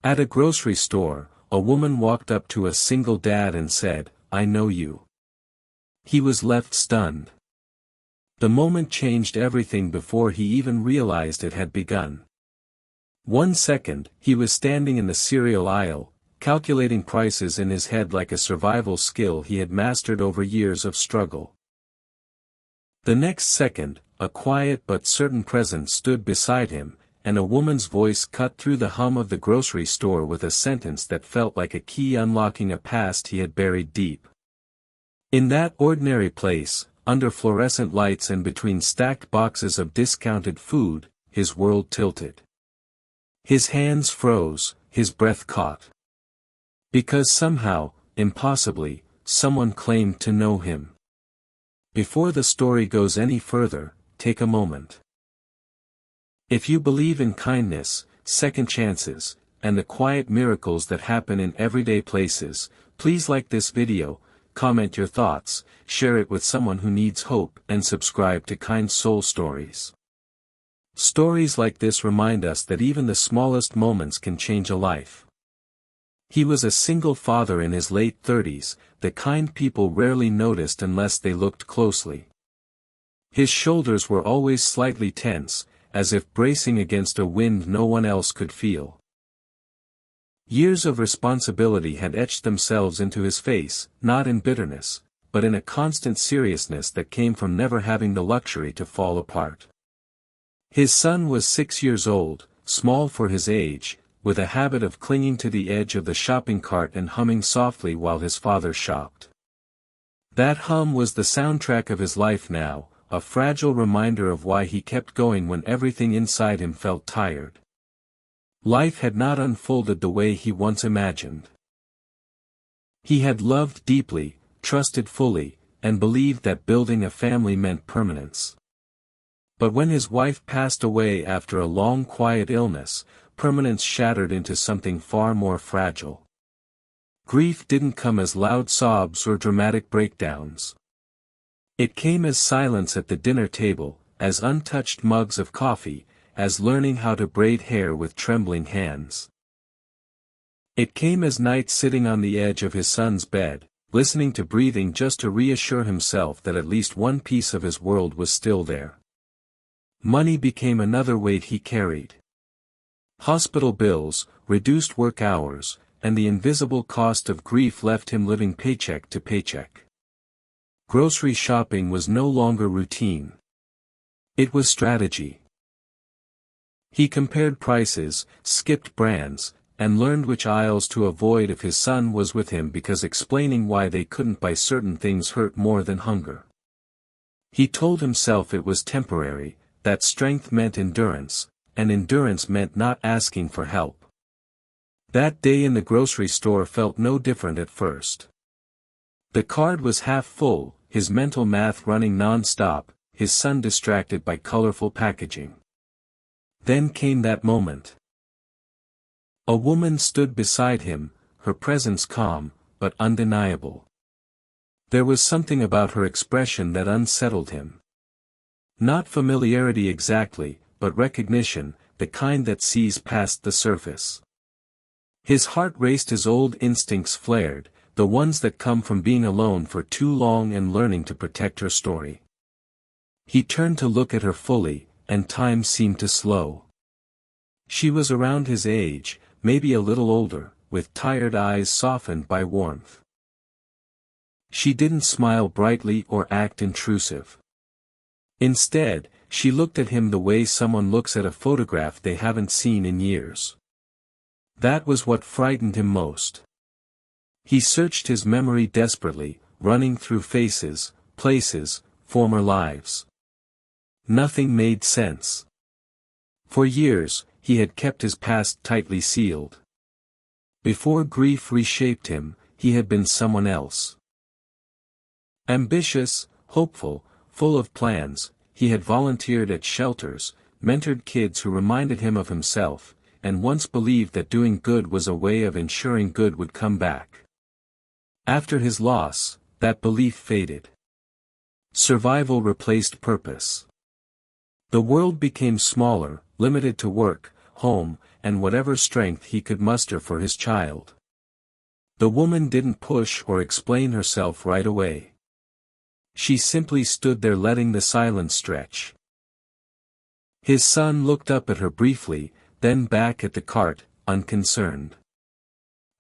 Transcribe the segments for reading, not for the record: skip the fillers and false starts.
At a grocery store, a woman walked up to a single dad and said, "I know you." He was left stunned. The moment changed everything before he even realized it had begun. 1 second, he was standing in the cereal aisle, calculating prices in his head like a survival skill he had mastered over years of struggle. The next second, a quiet but certain presence stood beside him, and a woman's voice cut through the hum of the grocery store with a sentence that felt like a key unlocking a past he had buried deep. In that ordinary place, under fluorescent lights and between stacked boxes of discounted food, his world tilted. His hands froze, his breath caught. Because somehow, impossibly, someone claimed to know him. Before the story goes any further, take a moment. If you believe in kindness, second chances, and the quiet miracles that happen in everyday places, please like this video, comment your thoughts, share it with someone who needs hope, and subscribe to Kind Soul Stories. Stories like this remind us that even the smallest moments can change a life. He was a single father in his late 30s, the kind people rarely noticed unless they looked closely. His shoulders were always slightly tense, as if bracing against a wind no one else could feel. Years of responsibility had etched themselves into his face, not in bitterness, but in a constant seriousness that came from never having the luxury to fall apart. His son was 6 years old, small for his age, with a habit of clinging to the edge of the shopping cart and humming softly while his father shopped. That hum was the soundtrack of his life now, a fragile reminder of why he kept going when everything inside him felt tired. Life had not unfolded the way he once imagined. He had loved deeply, trusted fully, and believed that building a family meant permanence. But when his wife passed away after a long quiet illness, permanence shattered into something far more fragile. Grief didn't come as loud sobs or dramatic breakdowns. It came as silence at the dinner table, as untouched mugs of coffee, as learning how to braid hair with trembling hands. It came as night sitting on the edge of his son's bed, listening to breathing just to reassure himself that at least one piece of his world was still there. Money became another weight he carried. Hospital bills, reduced work hours, and the invisible cost of grief left him living paycheck to paycheck. Grocery shopping was no longer routine. It was strategy. He compared prices, skipped brands, and learned which aisles to avoid if his son was with him because explaining why they couldn't buy certain things hurt more than hunger. He told himself it was temporary, that strength meant endurance, and endurance meant not asking for help. That day in the grocery store felt no different at first. The cart was half full, his mental math running non-stop, his son distracted by colorful packaging. Then came that moment. A woman stood beside him, her presence calm, but undeniable. There was something about her expression that unsettled him. Not familiarity exactly, but recognition, the kind that sees past the surface. His heart raced, his old instincts flared, the ones that come from being alone for too long and learning to protect her story. He turned to look at her fully, and time seemed to slow. She was around his age, maybe a little older, with tired eyes softened by warmth. She didn't smile brightly or act intrusive. Instead, she looked at him the way someone looks at a photograph they haven't seen in years. That was what frightened him most. He searched his memory desperately, running through faces, places, former lives. Nothing made sense. For years, he had kept his past tightly sealed. Before grief reshaped him, he had been someone else. Ambitious, hopeful, full of plans, he had volunteered at shelters, mentored kids who reminded him of himself, and once believed that doing good was a way of ensuring good would come back. After his loss, that belief faded. Survival replaced purpose. The world became smaller, limited to work, home, and whatever strength he could muster for his child. The woman didn't push or explain herself right away. She simply stood there letting the silence stretch. His son looked up at her briefly, then back at the cart, unconcerned.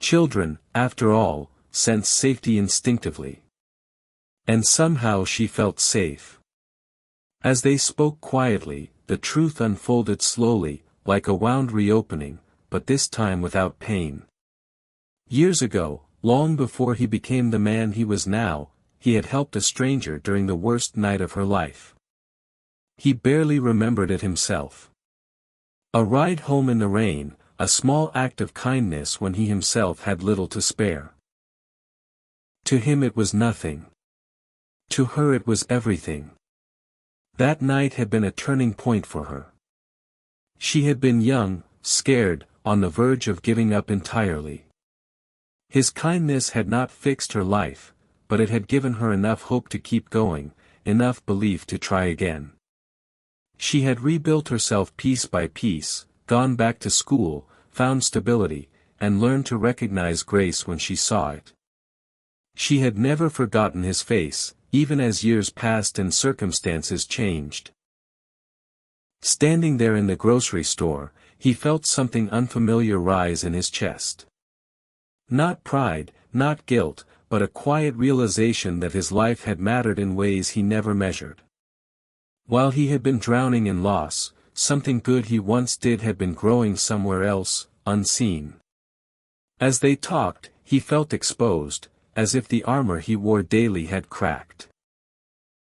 Children, after all, sense safety instinctively. And somehow she felt safe. As they spoke quietly, the truth unfolded slowly, like a wound reopening, but this time without pain. Years ago, long before he became the man he was now, he had helped a stranger during the worst night of her life. He barely remembered it himself. A ride home in the rain, a small act of kindness when he himself had little to spare. To him it was nothing. To her it was everything. That night had been a turning point for her. She had been young, scared, on the verge of giving up entirely. His kindness had not fixed her life, but it had given her enough hope to keep going, enough belief to try again. She had rebuilt herself piece by piece, gone back to school, found stability, and learned to recognize grace when she saw it. She had never forgotten his face, even as years passed and circumstances changed. Standing there in the grocery store, he felt something unfamiliar rise in his chest. Not pride, not guilt, but a quiet realization that his life had mattered in ways he never measured. While he had been drowning in loss, something good he once did had been growing somewhere else, unseen. As they talked, he felt exposed, as if the armor he wore daily had cracked.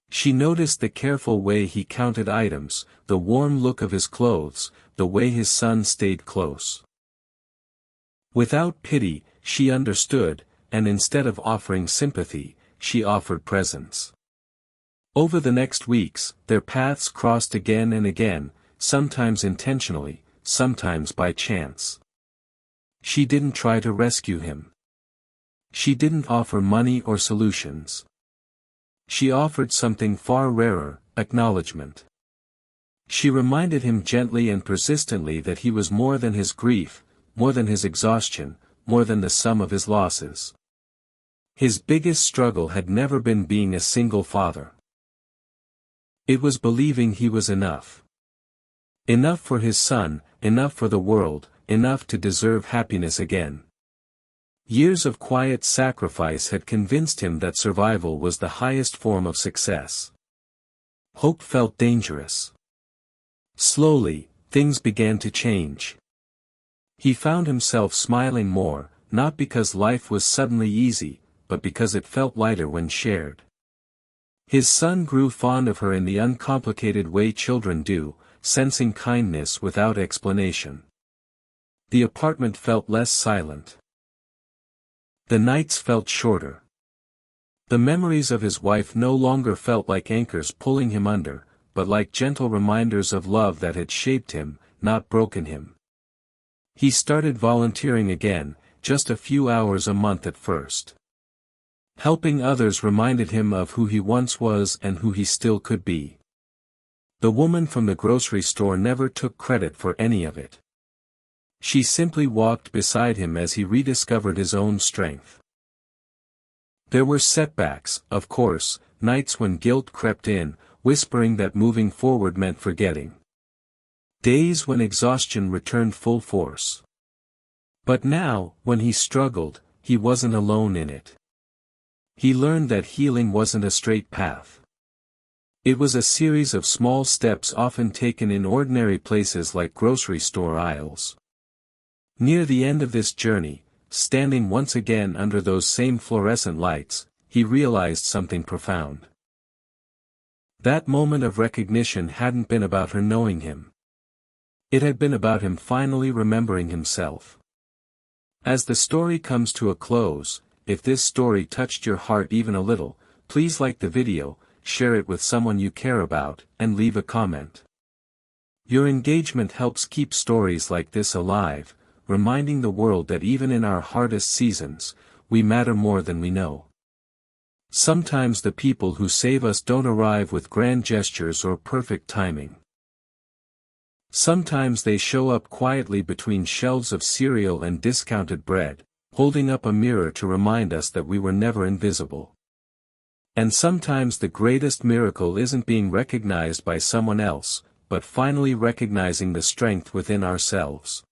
She noticed the careful way he counted items, the warm look of his clothes, the way his son stayed close. Without pity, she understood, and instead of offering sympathy, she offered presence. Over the next weeks, their paths crossed again and again, sometimes intentionally, sometimes by chance. She didn't try to rescue him. She didn't offer money or solutions. She offered something far rarer, acknowledgement. She reminded him gently and persistently that he was more than his grief, more than his exhaustion, more than the sum of his losses. His biggest struggle had never been being a single father. It was believing he was enough. Enough for his son, enough for the world, enough to deserve happiness again. Years of quiet sacrifice had convinced him that survival was the highest form of success. Hope felt dangerous. Slowly, things began to change. He found himself smiling more, not because life was suddenly easy, but because it felt lighter when shared. His son grew fond of her in the uncomplicated way children do, sensing kindness without explanation. The apartment felt less silent. The nights felt shorter. The memories of his wife no longer felt like anchors pulling him under, but like gentle reminders of love that had shaped him, not broken him. He started volunteering again, just a few hours a month at first. Helping others reminded him of who he once was and who he still could be. The woman from the grocery store never took credit for any of it. She simply walked beside him as he rediscovered his own strength. There were setbacks, of course, nights when guilt crept in, whispering that moving forward meant forgetting. Days when exhaustion returned full force. But now, when he struggled, he wasn't alone in it. He learned that healing wasn't a straight path. It was a series of small steps often taken in ordinary places like grocery store aisles. Near the end of this journey, standing once again under those same fluorescent lights, he realized something profound. That moment of recognition hadn't been about her knowing him. It had been about him finally remembering himself. As the story comes to a close, if this story touched your heart even a little, please like the video, share it with someone you care about, and leave a comment. Your engagement helps keep stories like this alive, reminding the world that even in our hardest seasons, we matter more than we know. Sometimes the people who save us don't arrive with grand gestures or perfect timing. Sometimes they show up quietly between shelves of cereal and discounted bread, holding up a mirror to remind us that we were never invisible. And sometimes the greatest miracle isn't being recognized by someone else, but finally recognizing the strength within ourselves.